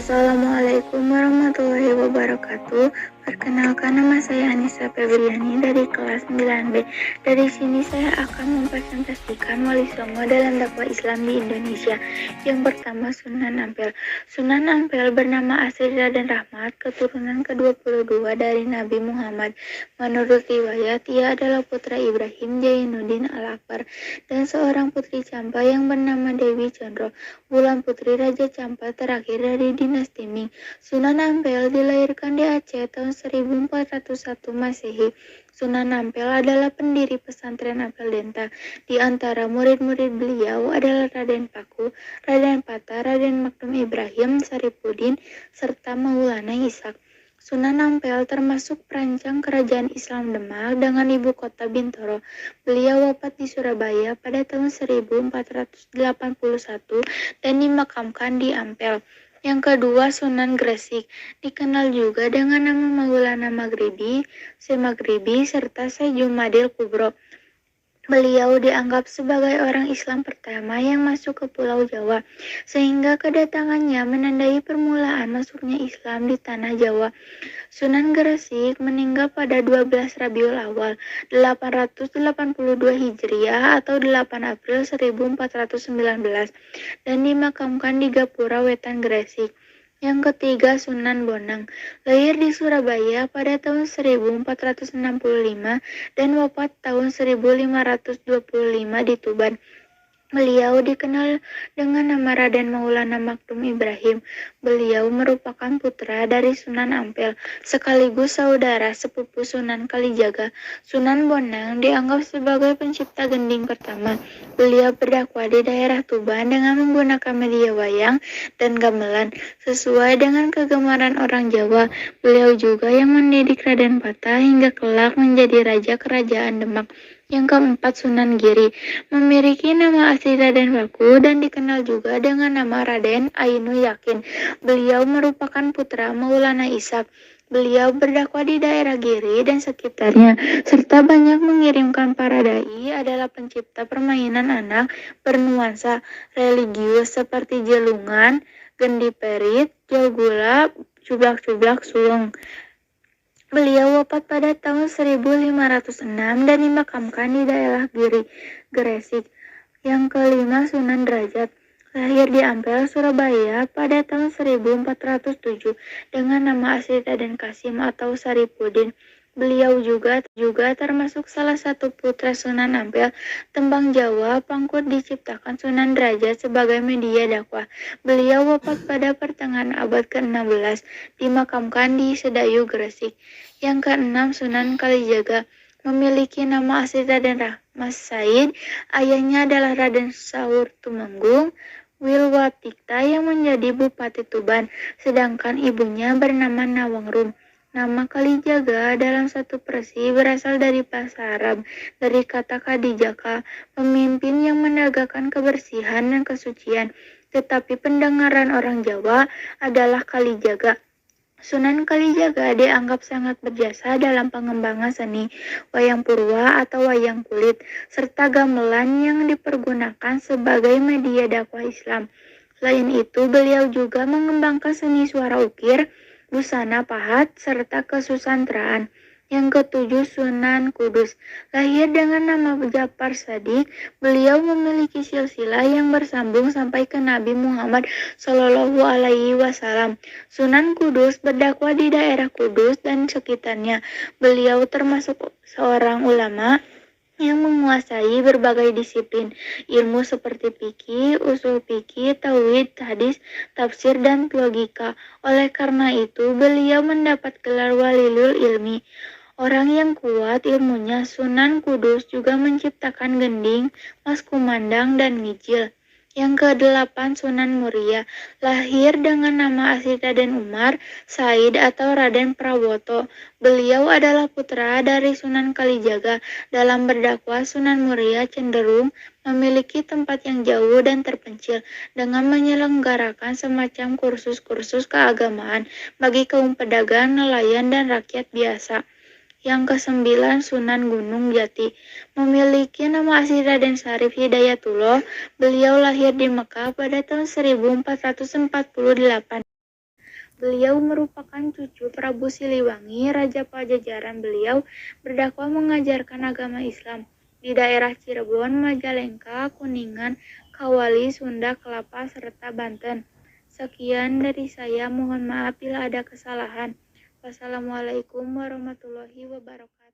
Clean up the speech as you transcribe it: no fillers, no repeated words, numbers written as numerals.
Assalamualaikum warahmatullahi wabarakatuh. Perkenalkan, nama saya Anissa Febriani dari kelas 9B. Dari sini saya akan mempresentasikan Wali Songo dalam dakwah Islam di Indonesia. Yang pertama, Sunan Ampel. Sunan Ampel bernama asli Raden Rahmat, keturunan ke-22 dari Nabi Muhammad. Menurut riwayat, ia adalah putra Ibrahim Jainuddin Al-Akbar dan seorang putri Campa yang bernama Dewi Condro. Bulan putri Raja Campa terakhir dari dinasti Ming. Sunan Ampel dilahirkan di Aceh tahun 1401 Masehi. Sunan Ampel adalah pendiri pesantren Ampel Denta. Di antara murid-murid beliau adalah Raden Paku, Raden Pata, Raden Maktum Ibrahim, Saripudin, serta Maulana Ishak. Sunan Ampel termasuk perancang kerajaan Islam Demak dengan ibu kota Bintoro. Beliau wafat di Surabaya pada tahun 1481 dan dimakamkan di Ampel. Yang kedua, Sunan Gresik, dikenal juga dengan nama Maulana Maghribi, Syekh Maghribi, serta Syekh Jumadil Kubro. Beliau dianggap sebagai orang Islam pertama yang masuk ke Pulau Jawa, sehingga kedatangannya menandai permulaan masuknya Islam di tanah Jawa. Sunan Gresik meninggal pada 12 Rabiul Awal 882 Hijriah atau 8 April 1419 dan dimakamkan di Gapura Wetan Gresik. Yang ketiga, Sunan Bonang, lahir di Surabaya pada tahun 1465 dan wafat tahun 1525 di Tuban. Beliau dikenal dengan nama Raden Maulana Maktum Ibrahim. Beliau merupakan putra dari Sunan Ampel, sekaligus saudara sepupu Sunan Kalijaga. Sunan Bonang dianggap sebagai pencipta gending pertama. Beliau berdakwah di daerah Tuban dengan menggunakan media wayang dan gamelan. Sesuai dengan kegemaran orang Jawa, beliau juga yang mendidik Raden Pata hingga kelak menjadi raja kerajaan Demak. Yang keempat, Sunan Giri, memiliki nama asli Raden Baku dan dikenal juga dengan nama Raden Ainu Yakin. Beliau merupakan putra Maulana Ishak. Beliau berdakwah di daerah Giri dan sekitarnya, serta banyak mengirimkan para dai. Adalah pencipta permainan anak bernuansa religius seperti jelungan, gendi perit, jogula, cublak-cublak sulung. Beliau wafat pada tahun 1506 dan dimakamkan di daerah Giri, Gresik. Yang kelima, Sunan Derajat, lahir di Ampel, Surabaya pada tahun 1407 dengan nama asli Raden Kasim atau Saripudin. Beliau juga termasuk salah satu putra Sunan Ampel. Tembang Jawa Pangkut diciptakan Sunan Derajat sebagai media dakwah. Beliau wafat pada pertengahan abad ke-16, dimakamkan di Sedayu, Gresik. Yang keenam, Sunan Kalijaga, memiliki nama asli Raden Rahmat Said. Ayahnya adalah Raden Saur Tumenggung Wilwatikta yang menjadi Bupati Tuban, sedangkan ibunya bernama Nawangrum. Nama Kalijaga dalam satu versi berasal dari bahasa Arab, dari kata Kadijaka, pemimpin yang menegakkan kebersihan dan kesucian. Tetapi pendengaran orang Jawa adalah Kalijaga. Sunan Kalijaga dianggap sangat berjasa dalam pengembangan seni wayang purwa atau wayang kulit, serta gamelan yang dipergunakan sebagai media dakwah Islam. Selain itu, beliau juga mengembangkan seni suara ukir, busana pahat, serta kesusastraan. Yang ketujuh, Sunan Kudus, lahir dengan nama Ja'far Shadiq. Beliau memiliki silsilah yang bersambung sampai ke Nabi Muhammad Shallallahu Alaihi Wasallam. Sunan Kudus berdakwah di daerah Kudus dan sekitarnya. Beliau termasuk seorang ulama yang menguasai berbagai disiplin ilmu seperti fikih, usul fikih, tauhid, hadis, tafsir, dan logika. Oleh karena itu, beliau mendapat gelar Waliyul Ilmi, orang yang kuat ilmunya. Sunan Kudus juga menciptakan gending, mas kumandang, dan mijil. Yang kedelapan, Sunan Muria, lahir dengan nama asli Raden Umar Said atau Raden Prawoto. Beliau adalah putra dari Sunan Kalijaga. Dalam berdakwah, Sunan Muria cenderung memiliki tempat yang jauh dan terpencil dengan menyelenggarakan semacam kursus-kursus keagamaan bagi kaum pedagang, nelayan, dan rakyat biasa. Yang kesembilan, Sunan Gunung Jati, memiliki nama asli Raden Syarif Hidayatullah. Beliau lahir di Mekah pada tahun 1448. Beliau merupakan cucu Prabu Siliwangi, Raja Pajajaran. Beliau berdakwah mengajarkan agama Islam di daerah Cirebon, Majalengka, Kuningan, Kawali, Sunda, Kelapa, serta Banten. Sekian dari saya, mohon maaf bila ada kesalahan. Wassalamualaikum warahmatullahi wabarakatuh.